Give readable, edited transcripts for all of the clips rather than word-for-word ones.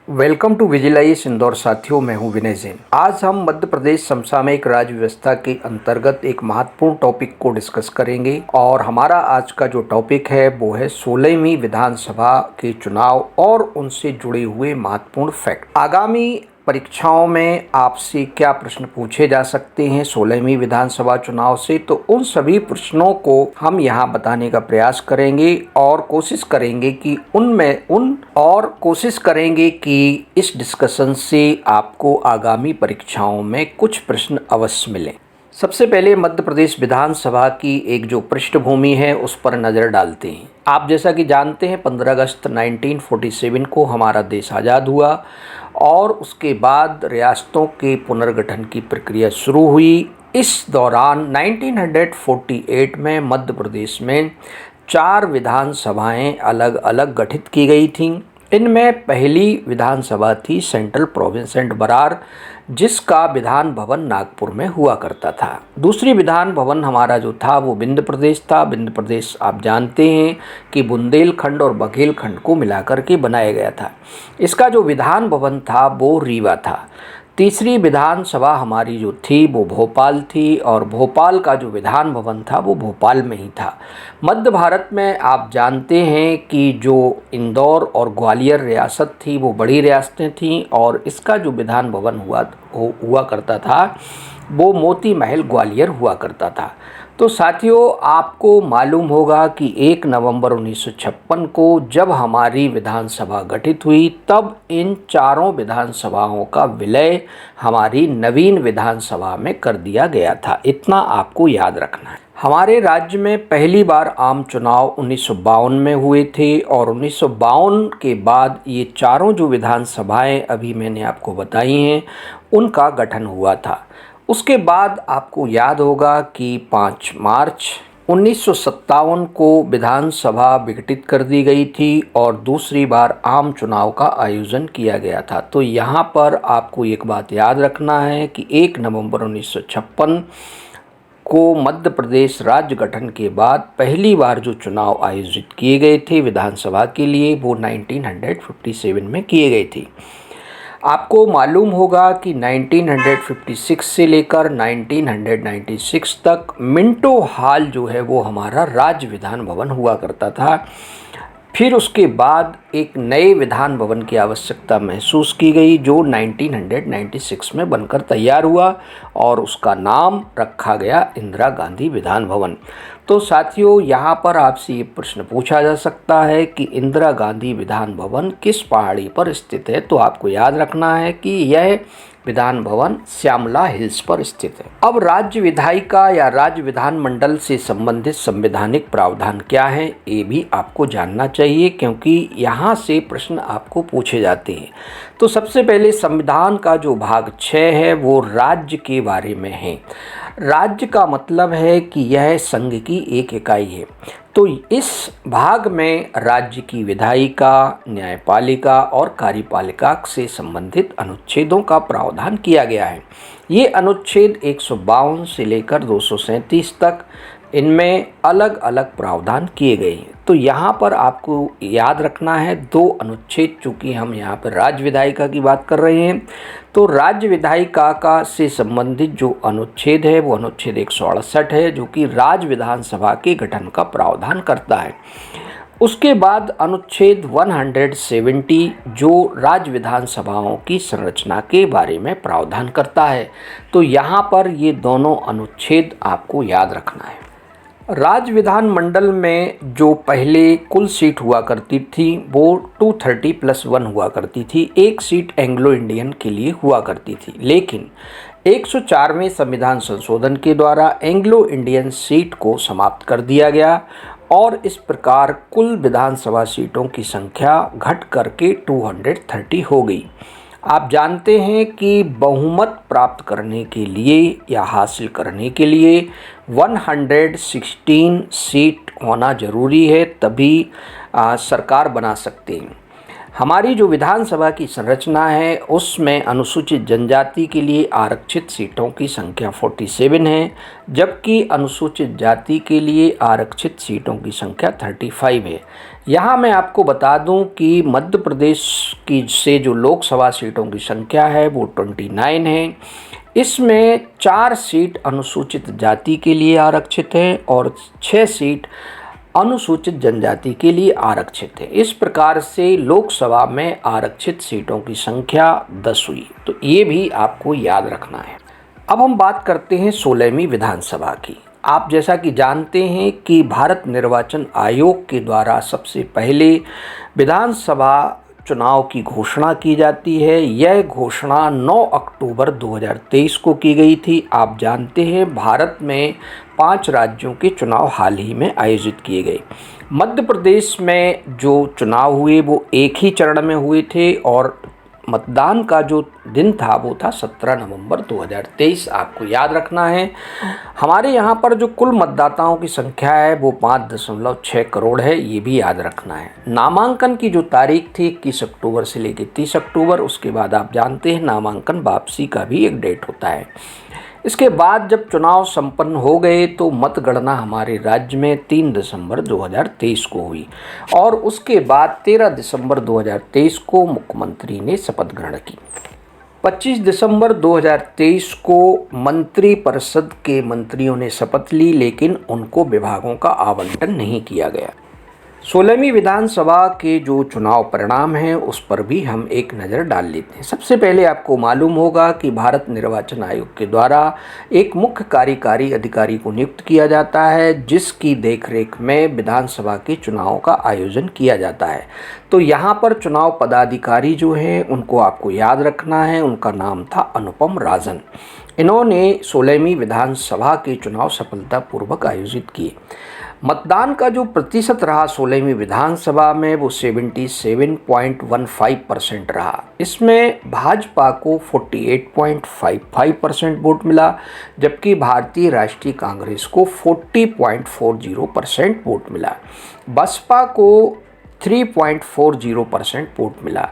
Welcome to विजिलाइज Indore. साथियों, मैं हूं विनय जैन। आज हम मध्य प्रदेश समसामयिक राज्य व्यवस्था के अंतर्गत एक महत्वपूर्ण टॉपिक को डिस्कस करेंगे और हमारा आज का जो टॉपिक है वो है 16वीं विधानसभा के चुनाव और उनसे जुड़े हुए महत्वपूर्ण फैक्ट। आगामी परीक्षाओं में आपसे क्या प्रश्न पूछे जा सकते हैं 16वीं विधानसभा चुनाव से, तो उन सभी प्रश्नों को हम यहाँ बताने का प्रयास करेंगे और कोशिश करेंगे कि इस डिस्कशन से आपको आगामी परीक्षाओं में कुछ प्रश्न अवश्य मिलें। सबसे पहले मध्य प्रदेश विधानसभा की एक जो पृष्ठभूमि है उस पर नज़र डालते हैं। आप जैसा कि जानते हैं 15 अगस्त 1947 को हमारा देश आज़ाद हुआ और उसके बाद रियासतों के पुनर्गठन की प्रक्रिया शुरू हुई। इस दौरान 1948 में मध्य प्रदेश में 4 विधानसभाएं अलग अलग गठित की गई थीं। इनमें पहली विधानसभा थी सेंट्रल प्रोविंस एंड बरार, जिसका विधान भवन नागपुर में हुआ करता था। दूसरी विधान भवन हमारा जो था वो विंध्य प्रदेश था। विंध्य प्रदेश आप जानते हैं कि बुंदेलखंड और बघेलखंड को मिलाकर के बनाया गया था। इसका जो विधान भवन था वो रीवा था। तीसरी विधानसभा हमारी जो थी वो भोपाल थी और भोपाल का जो विधान भवन था वो भोपाल में ही था। मध्य भारत में आप जानते हैं कि जो इंदौर और ग्वालियर रियासत थी वो बड़ी रियासतें थीं और इसका जो विधान भवन हुआ करता था वो मोती महल ग्वालियर हुआ करता था। तो साथियों, आपको मालूम होगा कि 1 नवंबर 1956 को जब हमारी विधानसभा गठित हुई तब इन चारों विधानसभाओं का विलय हमारी नवीन विधानसभा में कर दिया गया था। इतना आपको याद रखना है। हमारे राज्य में पहली बार आम चुनाव 1952 में हुए थे और 1952 के बाद ये चारों जो विधानसभाएं अभी मैंने आपको बताई हैं उनका गठन हुआ था। उसके बाद आपको याद होगा कि 5 मार्च 1957 को विधानसभा विघटित कर दी गई थी और दूसरी बार आम चुनाव का आयोजन किया गया था। तो यहाँ पर आपको एक बात याद रखना है कि 1 नवंबर 1956 को मध्य प्रदेश राज्य गठन के बाद पहली बार जो चुनाव आयोजित किए गए थे विधानसभा के लिए वो 1957 में किए गए थे। आपको मालूम होगा कि 1956 से लेकर 1996 तक मिंटो हॉल जो है वो हमारा राज्य विधान भवन हुआ करता था। फिर उसके बाद एक नए विधान भवन की आवश्यकता महसूस की गई जो 1996 में बनकर तैयार हुआ और उसका नाम रखा गया इंदिरा गांधी विधान भवन। तो साथियों, यहाँ पर आपसे ये प्रश्न पूछा जा सकता है कि इंदिरा गांधी विधान भवन किस पहाड़ी पर स्थित है, तो आपको याद रखना है कि यह विधान भवन श्यामला हिल्स पर स्थित है। अब राज्य विधायिका या राज्य विधानमंडल से संबंधित संवैधानिक प्रावधान क्या है ये भी आपको जानना चाहिए, क्योंकि यहाँ से प्रश्न आपको पूछे जाते हैं। तो सबसे पहले संविधान का जो भाग 6 है वो राज्य के बारे में है। राज्य का मतलब है कि यह संघ की एक इकाई है। तो इस भाग में राज्य की विधायिका, न्यायपालिका और कार्यपालिका से संबंधित अनुच्छेदों का प्रावधान किया गया है। ये अनुच्छेद 152 से लेकर 237 तक इनमें अलग अलग प्रावधान किए गए हैं। तो यहाँ पर आपको याद रखना है 2 अनुच्छेद, चूँकि हम यहाँ पर राज्य विधायिका की बात कर रहे हैं तो राज्य विधायिका का से संबंधित जो अनुच्छेद है वो अनुच्छेद 168 है जो कि राज्य विधानसभा के गठन का प्रावधान करता है। उसके बाद अनुच्छेद 170 जो राज्य विधानसभाओं की संरचना के बारे में प्रावधान करता है। तो यहाँ पर ये दोनों अनुच्छेद आपको याद रखना है। राज्य विधानमंडल में जो पहले कुल सीट हुआ करती थी वो 230+1 हुआ करती थी। एक सीट एंग्लो इंडियन के लिए हुआ करती थी, लेकिन 104वें संविधान संशोधन के द्वारा एंग्लो इंडियन सीट को समाप्त कर दिया गया और इस प्रकार कुल विधानसभा सीटों की संख्या घट करके 230 हो गई। आप जानते हैं कि बहुमत प्राप्त करने के लिए या हासिल करने के लिए 116 सीट होना जरूरी है, तभी सरकार बना सकते हैं। हमारी जो विधानसभा की संरचना है उसमें अनुसूचित जनजाति के लिए आरक्षित सीटों की संख्या 47 है, जबकि अनुसूचित जाति के लिए आरक्षित सीटों की संख्या 35 है। यहाँ मैं आपको बता दूं कि मध्य प्रदेश की से जो लोकसभा सीटों की संख्या है वो 29 है। इसमें 4 सीट अनुसूचित जाति के लिए आरक्षित है और 6 सीट अनुसूचित जनजाति के लिए आरक्षित है। इस प्रकार से लोकसभा में आरक्षित सीटों की संख्या 10 हुई, तो ये भी आपको याद रखना है। अब हम बात करते हैं 16वीं विधानसभा की। आप जैसा कि जानते हैं कि भारत निर्वाचन आयोग के द्वारा सबसे पहले विधानसभा चुनाव की घोषणा की जाती है। यह घोषणा 9 अक्टूबर 2023 को की गई थी। आप जानते हैं भारत में 5 राज्यों के चुनाव हाल ही में आयोजित किए गए। मध्य प्रदेश में जो चुनाव हुए वो एक ही चरण में हुए थे और मतदान का जो दिन था वो था 17 नवंबर 2023। आपको याद रखना है। हमारे यहाँ पर जो कुल मतदाताओं की संख्या है वो 5.6 करोड़ है, ये भी याद रखना है। नामांकन की जो तारीख थी 21 अक्टूबर से लेकर 30 अक्टूबर, उसके बाद आप जानते हैं नामांकन वापसी का भी एक डेट होता है। इसके बाद जब चुनाव संपन्न हो गए तो मतगणना हमारे राज्य में 3 दिसंबर 2023 को हुई और उसके बाद 13 दिसंबर 2023 को मुख्यमंत्री ने शपथ ग्रहण की। 25 दिसंबर 2023 को मंत्री परिषद के मंत्रियों ने शपथ ली, लेकिन उनको विभागों का आवंटन नहीं किया गया। 16वीं विधानसभा के जो चुनाव परिणाम हैं उस पर भी हम एक नज़र डाल लेते हैं। सबसे पहले आपको मालूम होगा कि भारत निर्वाचन आयोग के द्वारा एक मुख्य कार्यकारी अधिकारी को नियुक्त किया जाता है, जिसकी देखरेख में विधानसभा के चुनाव का आयोजन किया जाता है। तो यहाँ पर चुनाव पदाधिकारी जो हैं उनको आपको याद रखना है। उनका नाम था अनुपम राजन। इन्होंने 16वीं विधानसभा के चुनाव सफलतापूर्वक आयोजित किए। मतदान का जो प्रतिशत रहा 16वीं विधानसभा में वो 77.15% रहा। इसमें भाजपा को 48.55% वोट मिला, जबकि भारतीय राष्ट्रीय कांग्रेस को 40.40% वोट मिला। बसपा को 3.40% वोट मिला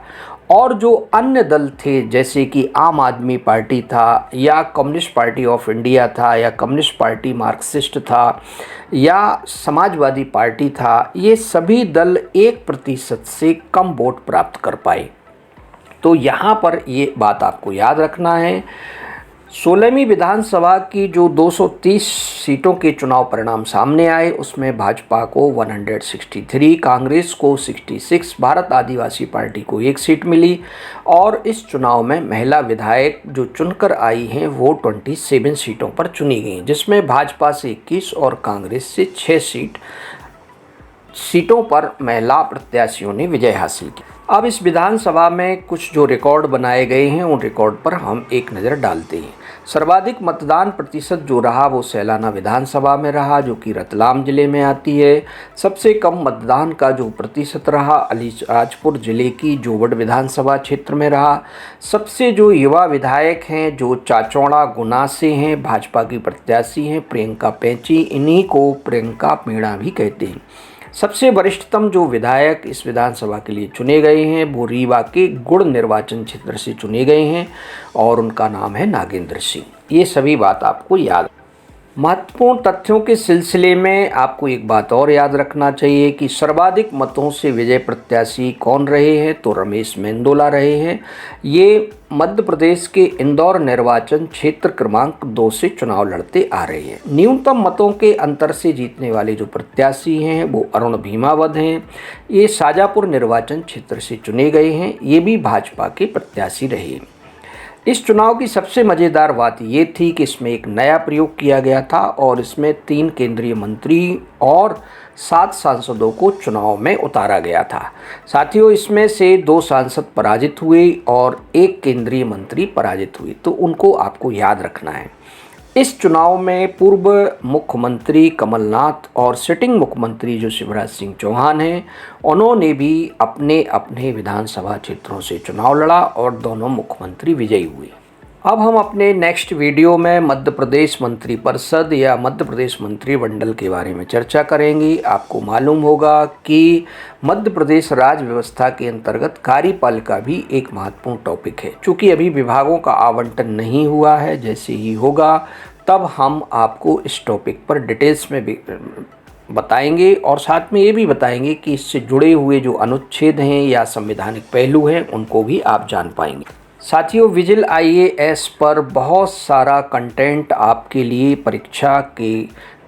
और जो अन्य दल थे जैसे कि आम आदमी पार्टी था या कम्युनिस्ट पार्टी ऑफ इंडिया था या कम्युनिस्ट पार्टी मार्क्सिस्ट था या समाजवादी पार्टी था, ये सभी दल 1% से कम वोट प्राप्त कर पाए। तो यहाँ पर ये बात आपको याद रखना है। 16वीं विधानसभा की जो 230 सीटों के चुनाव परिणाम सामने आए उसमें भाजपा को 163, कांग्रेस को 66, भारत आदिवासी पार्टी को 1 सीट मिली और इस चुनाव में महिला विधायक जो चुनकर आई हैं वो 27 सीटों पर चुनी गई, जिसमें भाजपा से 21 और कांग्रेस से 6 सीटों पर महिला प्रत्याशियों ने विजय हासिल की। अब इस विधानसभा में कुछ जो रिकॉर्ड बनाए गए हैं उन रिकॉर्ड पर हम एक नज़र डालते हैं। सर्वाधिक मतदान प्रतिशत जो रहा वो सैलाना विधानसभा में रहा, जो कि रतलाम जिले में आती है। सबसे कम मतदान का जो प्रतिशत रहा अलीराजपुर जिले की जोबड़ विधानसभा क्षेत्र में रहा। सबसे जो युवा विधायक हैं जो चाचौड़ा गुना से हैं, भाजपा की प्रत्याशी हैं प्रियंका पैंची, इन्हीं को प्रियंका मीणा भी कहते हैं। सबसे वरिष्ठतम जो विधायक इस विधानसभा के लिए चुने गए हैं वो रीवा के गुड़ निर्वाचन क्षेत्र से चुने गए हैं और उनका नाम है नागेंद्र सिंह। ये सभी बात आपको याद। महत्वपूर्ण तथ्यों के सिलसिले में आपको एक बात और याद रखना चाहिए कि सर्वाधिक मतों से विजय प्रत्याशी कौन रहे हैं, तो रमेश मेंदोला रहे हैं। ये मध्य प्रदेश के इंदौर निर्वाचन क्षेत्र क्रमांक 2 से चुनाव लड़ते आ रहे हैं। न्यूनतम मतों के अंतर से जीतने वाले जो प्रत्याशी हैं वो अरुण भीमावद हैं। ये शाजापुर निर्वाचन क्षेत्र से चुने गए हैं, ये भी भाजपा के प्रत्याशी रहे। इस चुनाव की सबसे मज़ेदार बात ये थी कि इसमें एक नया प्रयोग किया गया था और इसमें 3 केंद्रीय मंत्री और 7 सांसदों को चुनाव में उतारा गया था। साथियों, इसमें से 2 सांसद पराजित हुए और 1 केंद्रीय मंत्री पराजित हुए, तो उनको आपको याद रखना है। इस चुनाव में पूर्व मुख्यमंत्री कमलनाथ और सिटिंग मुख्यमंत्री जो शिवराज सिंह चौहान हैं, उन्होंने भी अपने अपने विधानसभा क्षेत्रों से चुनाव लड़ा और दोनों मुख्यमंत्री विजयी हुए। अब हम अपने नेक्स्ट वीडियो में मध्य प्रदेश मंत्रिपरिषद या मध्य प्रदेश मंत्रिमंडल के बारे में चर्चा करेंगे। आपको मालूम होगा कि मध्य प्रदेश राज्य व्यवस्था के अंतर्गत कार्यपालिका भी एक महत्वपूर्ण टॉपिक है। चूँकि अभी विभागों का आवंटन नहीं हुआ है, जैसे ही होगा तब हम आपको इस टॉपिक पर डिटेल्स में भी बताएंगे और साथ में ये भी बताएंगे कि इससे जुड़े हुए जो अनुच्छेद हैं या संवैधानिक पहलू हैं उनको भी आप जान पाएंगे। साथियों, विजिल IAS पर बहुत सारा कंटेंट आपके लिए परीक्षा के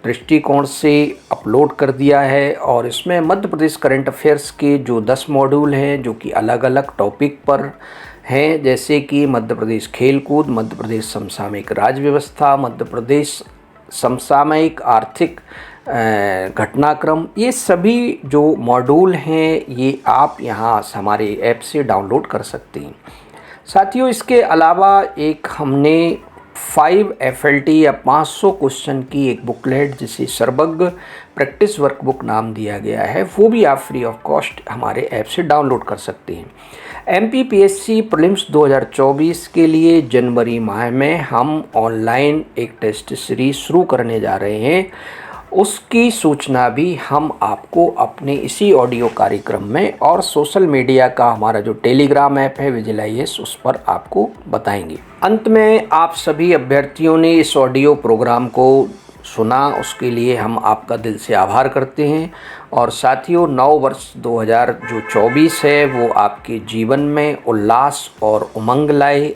दृष्टिकोण से अपलोड कर दिया है और इसमें मध्य प्रदेश करंट अफेयर्स के जो 10 मॉड्यूल हैं जो कि अलग अलग टॉपिक पर हैं, जैसे कि मध्य प्रदेश खेलकूद, मध्य प्रदेश समसामयिक राज्य व्यवस्था, मध्य प्रदेश समसामयिक आर्थिक घटनाक्रम, ये सभी जो मॉड्यूल हैं ये आप यहाँ हमारे ऐप से डाउनलोड कर सकते हैं। साथियों, इसके अलावा एक हमने 5 FLT या 500 क्वेश्चन की एक बुकलेट जिसे सर्वज्ञ प्रैक्टिस वर्कबुक नाम दिया गया है, वो भी आप फ्री ऑफ कॉस्ट हमारे ऐप से डाउनलोड कर सकते हैं। MPPSC प्रीलिम्स 2024 के लिए जनवरी माह में हम ऑनलाइन एक टेस्ट सीरीज शुरू करने जा रहे हैं। उसकी सूचना भी हम आपको अपने इसी ऑडियो कार्यक्रम में और सोशल मीडिया का हमारा जो टेलीग्राम ऐप है विजिल IAS, उस पर आपको बताएंगे। अंत में आप सभी अभ्यर्थियों ने इस ऑडियो प्रोग्राम को सुना, उसके लिए हम आपका दिल से आभार करते हैं। और साथियों, नव वर्ष 2024 है वो आपके जीवन में उल्लास और उमंग लाए।